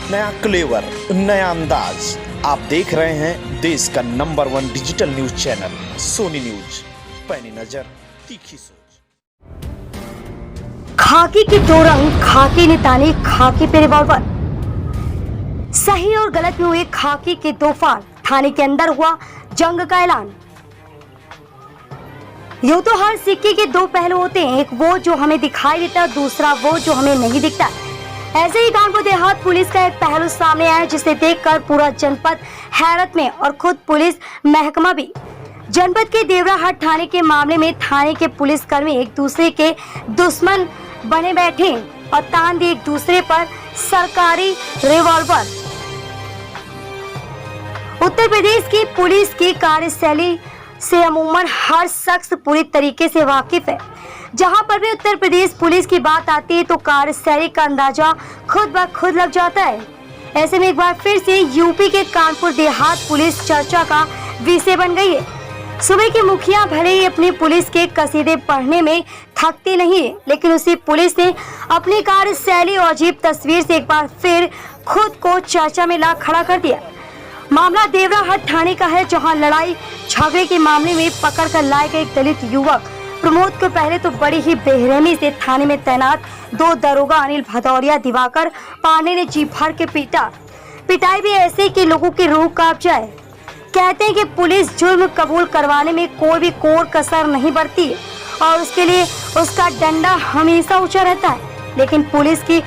नया क्लेवर, नया अंदाज। आप देख रहे हैं देश का नंबर 1 digital news channel Sony news. पैनी नजर, तीखी सोच। खाकी के दो रंग, खाकी ने ताने खाकी पे रिवॉल्वर। सही और गलत में हुए खाकी के दो फाड़, थाने के अंदर हुआ जंग का ऐलान। यूं तो हर सिक्के के दो पहलू होते हैं, एक वो जो हमें दिखाई देता है, दूसरा वो जो हमें नहीं दिखता। ऐसे ही कानपुर देहात पुलिस का एक पहलू सामने आया जिसे देखकर पूरा जनपद हैरत में और खुद पुलिस महकमा भी। जनपद के देवराहाट थाने के मामले में थाने के पुलिसकर्मी एक दूसरे के दुश्मन बने बैठे और तान दिए एक दूसरे पर सरकारी रिवॉल्वर। उत्तर प्रदेश की पुलिस की कार्यशैली से अमूमन हर शख्स पूरी तरीके से वाकिफ है। जहां पर भी उत्तर प्रदेश पुलिस की बात आती है तो कार्यशैली का अंदाजा खुद ब खुद लग जाता है। ऐसे में एक बार फिर से यूपी के कानपुर देहात पुलिस चर्चा का विषय बन गई है। सुबह के मुखिया भले ही अपनी पुलिस के कसीदे पढ़ने में थकते नहीं है, लेकिन उसी पुलिस ने अपनी कार्यशैली और अजीब तस्वीर से एक बार फिर खुद को चर्चा में ला खड़ा कर दिया। मामला देवराहाट थाने का है, जहां लड़ाई झगड़े के मामले में पकड़ कर लाए गए एक दलित युवक प्रमोद को पहले तो बड़ी ही बेरहमी से थाने में तैनात दो दरोगा अनिल भदौरिया, दिवाकर पांडे ने जी भर के पीटा। पिटाई भी ऐसे कि लोगों की रूह कांप जाए। कहते हैं कि पुलिस जुर्म कबूल करवाने में कोई भी कोर कसर नहीं बरती और उसके लिए उसका डंडा हमेशा ऊंचा रहता है। लेकिन पुलिस की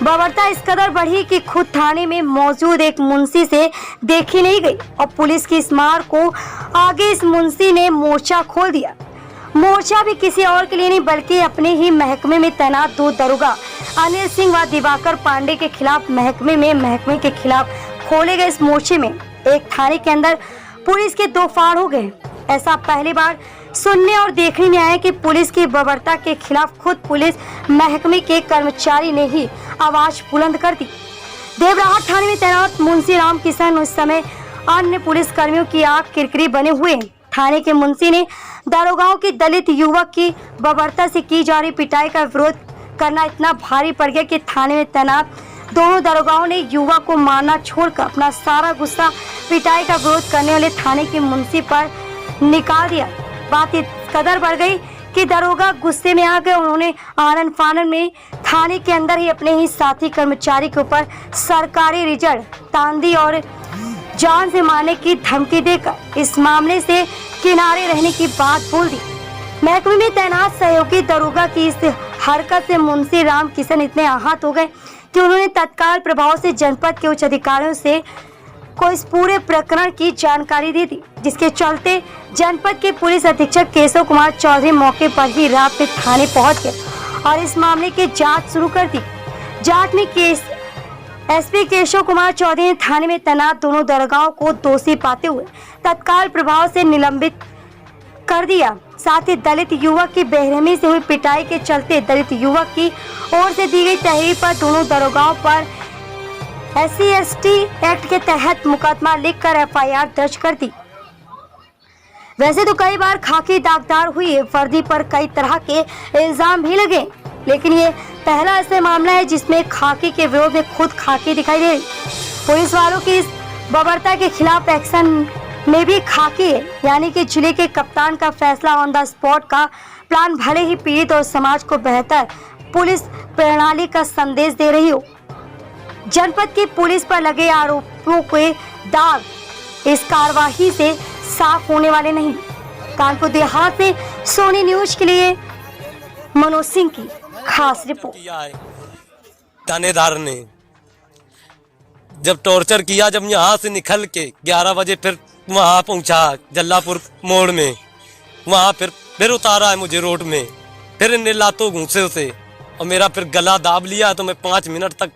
बर्बरता इस कदर बढ़ी कि खुद थाने में मौजूद एक मुंशी से देखी नहीं गई और पुलिस की इस मार को आगे इस मुंशी ने मोर्चा खोल दिया। मोर्चा भी किसी और के लिए नहीं बल्कि अपने ही महकमे में तैनात दो दरोगा अनिल सिंह व दिवाकर पांडे के खिलाफ महकमे के खिलाफ खोले गए इस मोर्चे में एक थाने के अंदर पुलिस के दो फाड़ हो गए। ऐसा पहली बार सुनने और देखने में आया कि पुलिस की बर्बरता के खिलाफ खुद पुलिस महकमे के कर्मचारी ने ही आवाज बुलंद कर दी। देवराहाट थाने में तैनात मुंशी राम किशन उस समय अन्य पुलिस कर्मियों की आंख किरकिरी बने हुए। थाने के मुंशी ने दारोगाओं की दलित युवक की बर्बरता से की जा रही पिटाई का विरोध करना इतना भारी पड़ गया कि थाने में तैनात दोनों दारोगाओं ने युवक को मारना छोड़कर अपना सारा गुस्सा पिटाई का विरोध करने वाले थाने के मुंशी पर निकाल दिया। बात इस कदर बढ़ गई कि दारोगा गुस्से में आ गए। उन्होंने आनन फानन में थाने के अंदर ही अपने ही साथी कर्मचारी के ऊपर सरकारी रिजल्ट तान दी और जान से मारने की धमकी देकर इस मामले से किनारे रहने की बात बोल दी। महकमे में तैनात सहयोगी दरोगा की इस हरकत से मुंशी राम किशन इतने आहत हो गए कि उन्होंने तत्काल प्रभाव से जनपद के उच्च अधिकारियों से को इस पूरे प्रकरण की जानकारी दे दी, जिसके चलते जनपद के पुलिस अधीक्षक केशव कुमार चौधरी मौके पर ही रात में थाने पहुंच गए और इस मामले की जांच शुरू कर दी। जांच में एसपी केशव कुमार चौधरी ने थाने में तैनात दोनों दरोगाओं को दोषी पाते हुए तत्काल प्रभाव से निलंबित कर दिया। साथ ही दलित युवक की बेरहमी से हुई पिटाई के चलते दलित युवक की ओर से दी गई तहरीर पर दोनों दरोगाओं पर SC/ST एक्ट के तहत मुकदमा लिखकर FIR दर्ज कर दी। वैसे तो कई बार खाकी दागदार हुई वर्दी पर कई तरह के इल्जाम भी लगे, लेकिन ये पहला ऐसा मामला है जिसमें खाकी के विरोध में खुद खाकी दिखाई दे रही। पुलिस वालों की इस बर्बरता के खिलाफ एक्शन में भी खाकी है, यानी कि जिले के कप्तान का फैसला ऑन द स्पॉट का प्लान भले ही पीड़ित और समाज को बेहतर पुलिस प्रणाली का संदेश दे रही हो। जनपद की पुलिस पर लगे आरोपों के दाग इस कार्यवाही से साफ होने वाले नहीं। कानपुर देहात से सोनी न्यूज के लिए मनोज सिंह की खास रिपोर्ट। थानेदार ने जब टॉर्चर किया, जब यहाँ से निकल के 11 बजे फिर वहाँ पहुँचा जल्लापुर मोड़ में, वहाँ फिर उतारा है मुझे रोड में, फिर इन्हें लातों घूंसे से और मेरा फिर गला दाब लिया। तो मैं 5 मिनट तक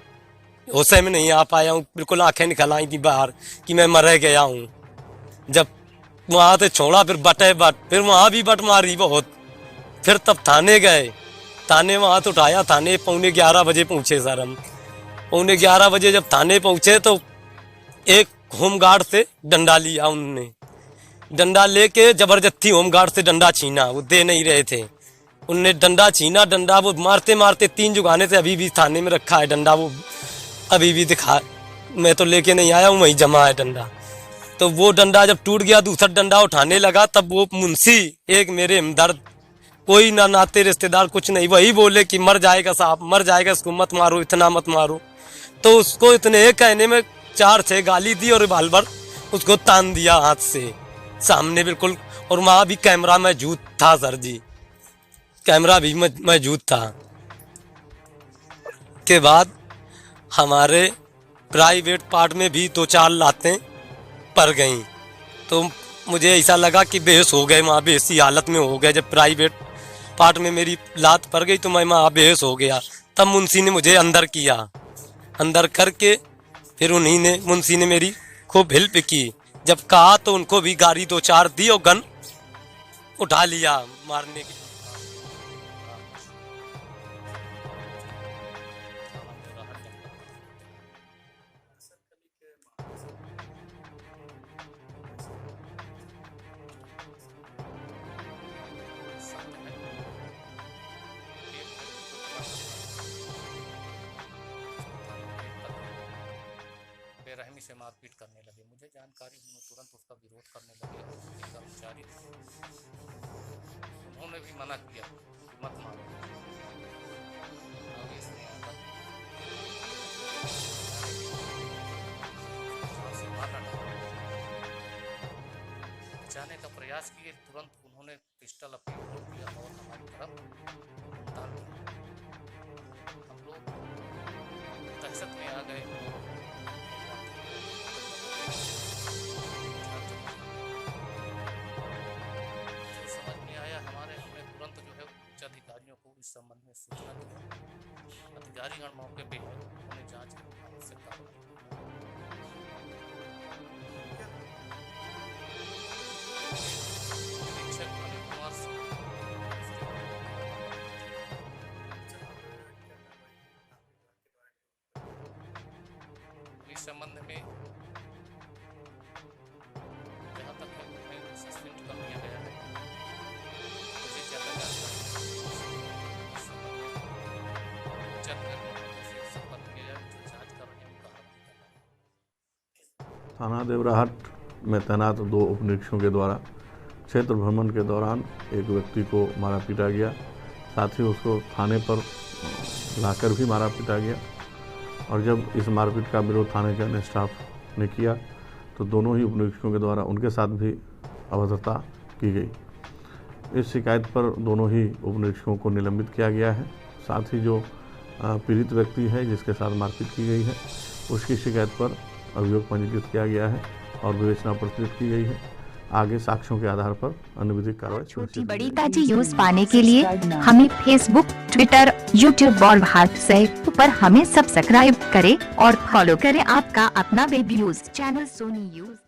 होशे में नहीं आ पाया हूँ, बिल्कुल आंखें निकल आई थी बाहर कि मैं मर गया हूँ। जब वहाँ से छोड़ा फिर फिर वहाँ भी बट मारी बहुत। फिर तब थाने गए, थाने वहाँ तो उठाया, थाने 11:15 बजे पहुँचे सर हम। 11:15 बजे जब थाने पहुँचे तो एक होमगार्ड से डंडा लिया उन्होंने, डंडा लेके जबरदस्ती होमगार्ड से डंडा छीना, वो दे नहीं रहे थे। उनने डंडा छीना, डंडा वो मारते मारते 3 जुगाने से अभी भी थाने में रखा है डंडा, वो अभी भी मैं तो लेके नहीं आया हूँ, वहीं जमा है डंडा। तो वो डंडा जब टूट गया, दूसरा डंडा उठाने लगा, तब वो मुंशी एक मेरे हमदर्द, कोई ना नाते रिश्तेदार कुछ नहीं, वही बोले कि मर जाएगा साहब, मर जाएगा, इसको मत मारो, इतना मत मारो। तो उसको इतने कहने में 4-6 गाली दी और रिवाल्वर उसको तान दिया हाथ से सामने बिल्कुल। और वहाँ भी कैमरा मौजूद था सर जी, कैमरा भी मौजूद था। के बाद हमारे प्राइवेट पार्ट में भी 2-4 लातें पड़ गईं। तो मुझे ऐसा लगा कि बेहोश हो गए, वहाँ बेहोशी हालत में हो गए। जब प्राइवेट पार्ट में मेरी लात पड़ गई तो मैं वहाँ बेहोश हो गया। तब मुंशी ने मुझे अंदर किया, अंदर करके फिर मुंशी ने मेरी खूब हेल्प की। जब कहा तो उनको भी गाड़ी 2-4 दी और गन उठा लिया मारने की। बेरहमी से मारपीट करने लगे। मुझे जानकारी हुई, मैं तुरंत उसका विरोध करने लगे। कर्मचारी उन्होंने भी मना किया, मत मारो। आगे इसने आकर बचाने का प्रयास किए, तुरंत उन्होंने पिस्टल अपनी ओर किया और हमारी तरफ तान दिया। हम लोग दहशत में आ गए। इस संबंध में सूचना दी। अधिकारीगण मौके पे है, उन्होंने जांच की आवश्यक कार्रवाई। अधीक्षक अनिल कुमार इस संबंध में जहाँ तक है उन्हें सस्पेंड कर दिया गया है। मुझे ज्यादा जानकारी थाना देवराहट में तैनात 2 उपनिरीक्षकों के द्वारा क्षेत्र भ्रमण के दौरान एक व्यक्ति को मारा पीटा गया, साथ ही उसको थाने पर लाकर भी मारा पीटा गया। और जब इस मारपीट का विरोध थाने के अन्य स्टाफ ने किया तो दोनों ही उपनिरीक्षकों के द्वारा उनके साथ भी अभद्रता की गई। इस शिकायत पर दोनों ही उपनिरीक्षकों को निलंबित किया गया है। साथ ही जो पीड़ित व्यक्ति है जिसके साथ मारपीट की गई है, उसकी शिकायत पर अभियोग पंजीकृत किया गया है और विवेचना प्रस्तुत की गई है। आगे साक्ष्यों के आधार पर अन्य विधिक कार्रवाई। छोटी बड़ी ताजी न्यूज पाने के लिए हमें फेसबुक, ट्विटर, यूट्यूब और व्हाट्सएप पर हमें सब्सक्राइब करें और फॉलो करें आपका अपना web news channel Sony news.